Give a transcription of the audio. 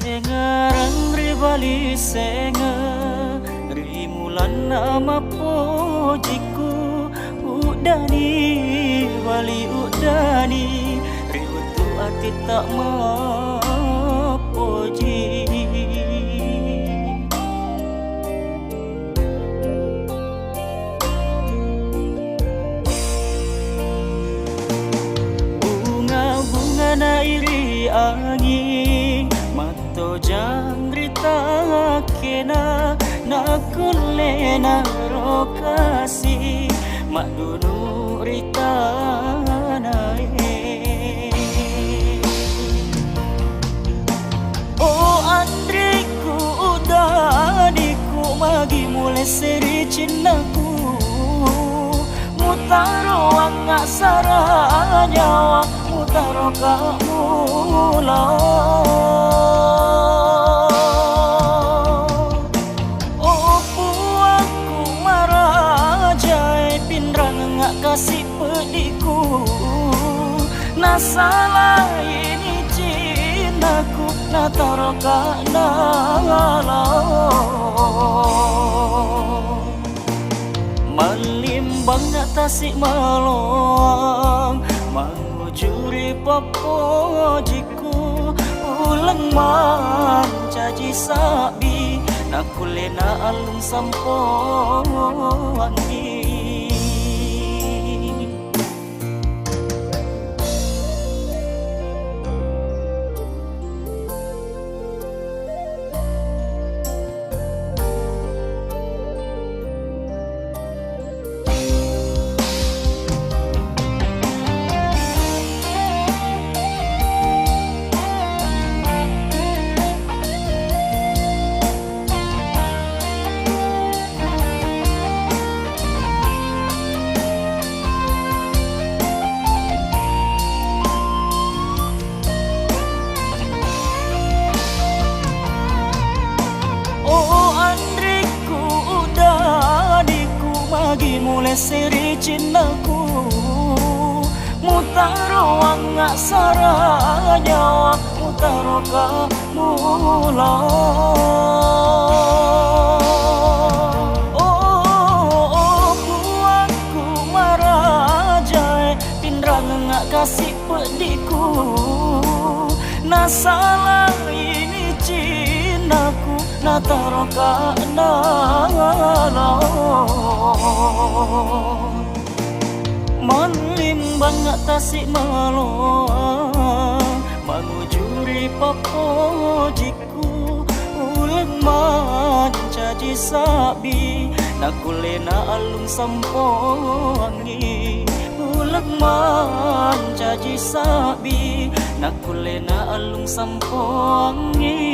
Sengarang ribali senga rimulan nama pojiku udani wali udani riutu ati tak mapoji bunga-bunga na iri angin mato jangrita kena nakule na rokasi madunu rita nae oh andriku udaniku magi mulai seri cintaku mutaro angga saranya mutaro kamu kasih pediku nasalah ini cintaku nataroka nala melimbang atasi malong mengujuri popojiku ulang mancaji sabi nakulena alung sampo angin mulai seri cintaku mutaro angga saranya mutaro kamu oh buatku marajai pindrang angga kasih pediku nasalah ini cintaku nataro kana melimbang atasi malong mengujuri popojiku ulang mancaji sabi nakulena alung sampo angin ulang mancaji sabi nakulena alung sampo angin